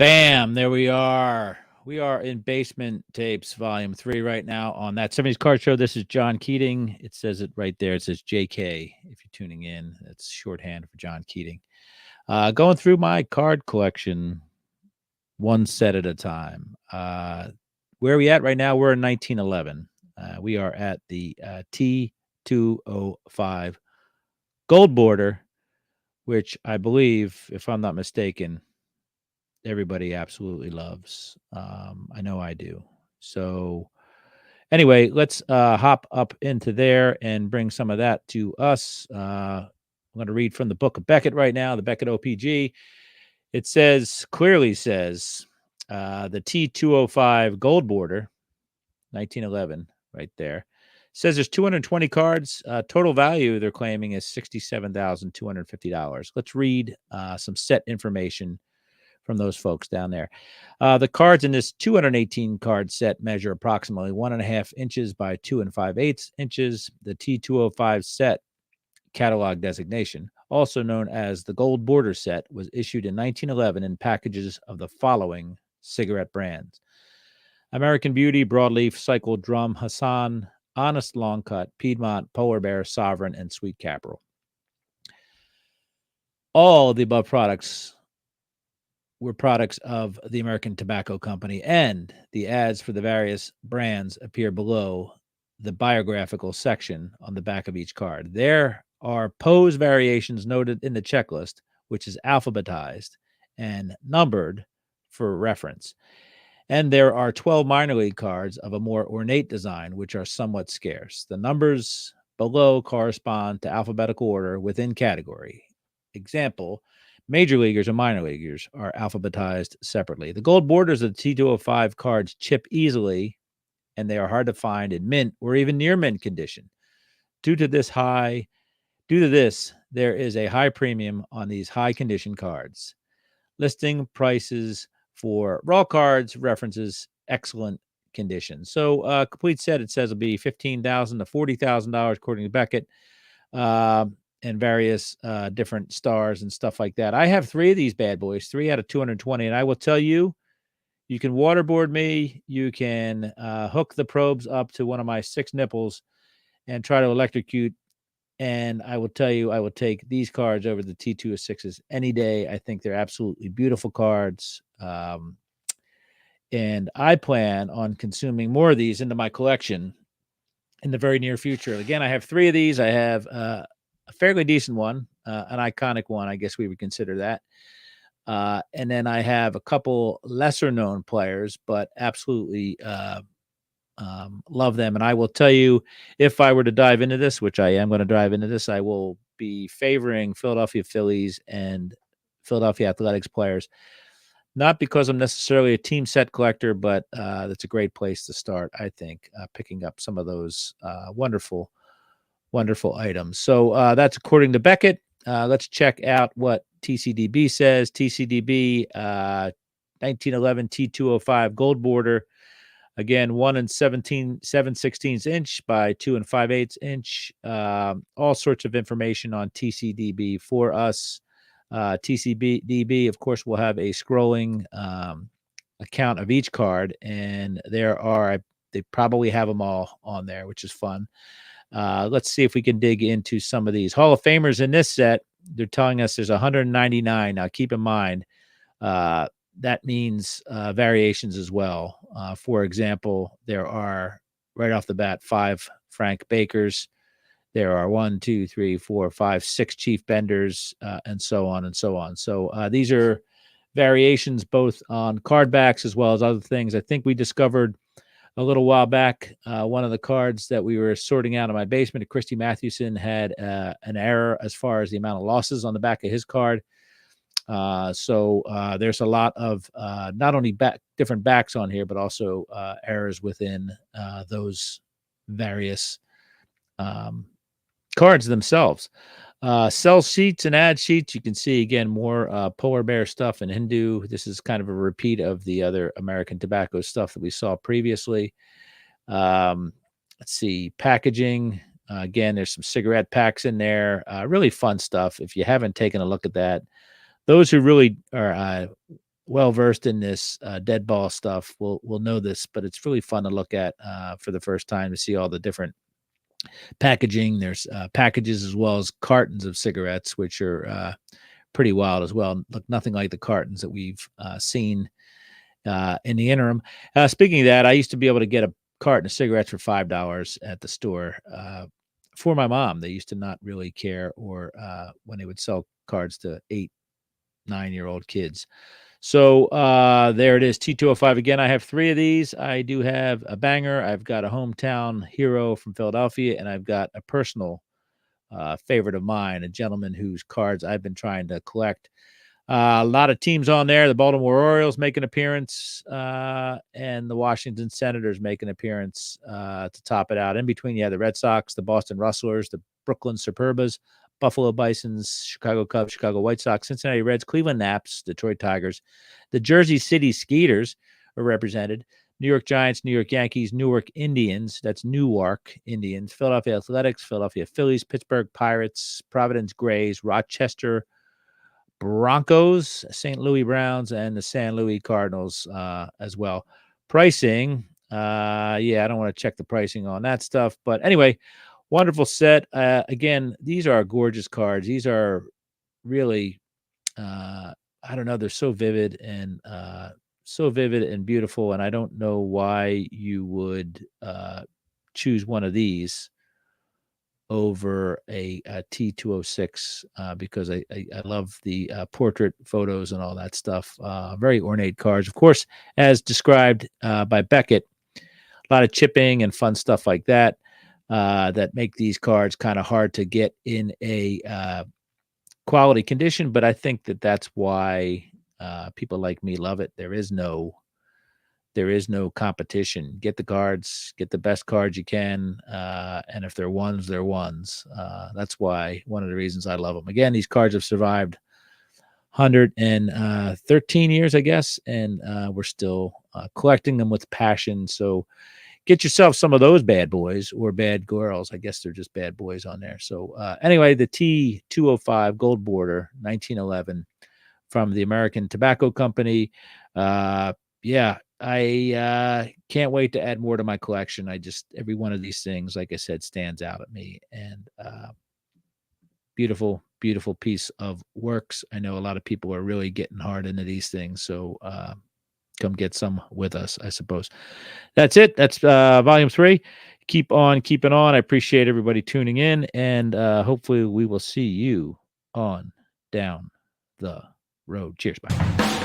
Bam, there we are. We are in Basement Tapes Volume 3 right now on That 70s Card Show. This is John Keating. It says it right there. It says JK if you're tuning in. That's shorthand for John Keating. Going through my card collection one set at a time. Where are we at right now? We're in 1911. We are at the T205 Gold Border, which I believe, if I'm not mistaken, everybody absolutely loves. I know I do. So anyway, let's hop up into there and bring some of that to us. I'm going to read from the book of Beckett right now, the Beckett OPG. It clearly says, the T205 Gold Border, 1911, right there. Says there's 220 cards. Total value they're claiming is $67,250. Let's read some set information from those folks down there. The cards in this 218 card set measure approximately 1.5 inches by 2 5/8 inches. The T205 set catalog designation, also known as the Gold Border set, was issued in 1911 in packages of the following cigarette brands: American Beauty, Broadleaf, Cycle, Drum, Hassan, Honest Long Cut, Piedmont, Polar Bear, Sovereign, and Sweet Capital. All the above products were products of the American Tobacco Company, and the ads for the various brands appear below the biographical section on the back of each card. There are pose variations noted in the checklist, which is alphabetized and numbered for reference. And there are 12 minor league cards of a more ornate design, which are somewhat scarce. The numbers below correspond to alphabetical order within category. Example: major leaguers and minor leaguers are alphabetized separately. The gold borders of the T205 cards chip easily, and they are hard to find in mint or even near mint condition. Due to this, there is a high premium on these high condition cards. Listing prices for raw cards references excellent condition. So, complete set, it says, will be $15,000 to $40,000 according to Beckett. And various different stars and stuff like that. I have 3 of these bad boys, 3 out of 220. And I will tell you, you can waterboard me. You can hook the probes up to one of my 6 nipples and try to electrocute. And I will tell you, I will take these cards over the T206s any day. I think they're absolutely beautiful cards. And I plan on consuming more of these into my collection in the very near future. Again, I have 3 of these. I have a fairly decent one, an iconic one, I guess we would consider that. And then I have a couple lesser known players, but absolutely love them. And I will tell you, if I were to dive into this, which I am going to dive into this, I will be favoring Philadelphia Phillies and Philadelphia Athletics players. Not because I'm necessarily a team set collector, but that's a great place to start, I think, picking up some of those wonderful items. So that's according to Beckett. Let's check out what TCDB says. TCDB 1911 T205 Gold Border. Again, 1 7/16 inch by 2 5/8 inch. All sorts of information on TCDB for us. TCDB, of course, will have a scrolling account of each card, and they probably have them all on there, which is fun. Let's see if we can dig into some of these Hall of Famers in this set. They're telling us there's 199. Now, keep in mind, that means variations as well. For example, there are, right off the bat, 5 Frank Bakers. There are 1, 2, 3, 4, 5, 6 Chief Benders, and so on and so on. So these are variations both on card backs as well as other things. I think we discovered a little while back, one of the cards that we were sorting out in my basement, Christy Mathewson, had an error as far as the amount of losses on the back of his card. So there's a lot of not only different backs on here, but also errors within those various cards themselves. Sell sheets and ad sheets. You can see, again, more Polar Bear stuff and Hindu. This is kind of a repeat of the other American Tobacco stuff that we saw previously. Let's see, packaging. Again, there's some cigarette packs in there. Really fun stuff. If you haven't taken a look at that, those who really well versed in this dead ball stuff will know this, but it's really fun to look at for the first time to see all the different packaging. There's packages as well as cartons of cigarettes, which are pretty wild as well. Look nothing like the cartons that we've seen in the interim. Speaking of that, I used to be able to get a carton of cigarettes for $5 at the store for my mom. They used to not really care, or when they would sell cards to 8, 9-year-old kids. So there it is, T205. Again, I have 3 of these. I do have a banger. I've got a hometown hero from Philadelphia, and I've got a personal favorite of mine, a gentleman whose cards I've been trying to collect. A lot of teams on there. The Baltimore Orioles make an appearance, and the Washington Senators make an appearance to top it out. In between, you have the Red Sox, the Boston Rustlers, the Brooklyn Superbas, Buffalo Bisons, Chicago Cubs, Chicago White Sox, Cincinnati Reds, Cleveland Naps, Detroit Tigers. The Jersey City Skeeters are represented. New York Giants, New York Yankees, Newark Indians. That's Newark Indians. Philadelphia Athletics, Philadelphia Phillies, Pittsburgh Pirates, Providence Grays, Rochester Broncos, St. Louis Browns, and the San Luis Cardinals as well. Pricing, I don't want to check the pricing on that stuff. But anyway, wonderful set. Again, these are gorgeous cards. These are really, I don't know, they're so vivid and beautiful. And I don't know why you would choose one of these over a T206 because I love the portrait photos and all that stuff. Very ornate cards, of course, as described by Beckett. A lot of chipping and fun stuff like that that make these cards kind of hard to get in a quality condition. But I think that that's why people like me love it. There is no competition. Get the cards, get the best cards you can, and if they're ones, they're ones. That's why one of the reasons I love them. Again, these cards have survived 113 years, I guess, and we're still collecting them with passion. So get yourself some of those bad boys or bad girls. I guess they're just bad boys on there. So anyway, the T205 Gold Border 1911 from the American Tobacco Company. I can't wait to add more to my collection. Every one of these things, like I said, stands out at me. And beautiful, beautiful piece of works. I know a lot of people are really getting hard into these things. So come get some with us, I suppose. That's it. That's volume 3. Keep on keeping on. I appreciate everybody tuning in. And hopefully we will see you on down the road. Cheers. Bye.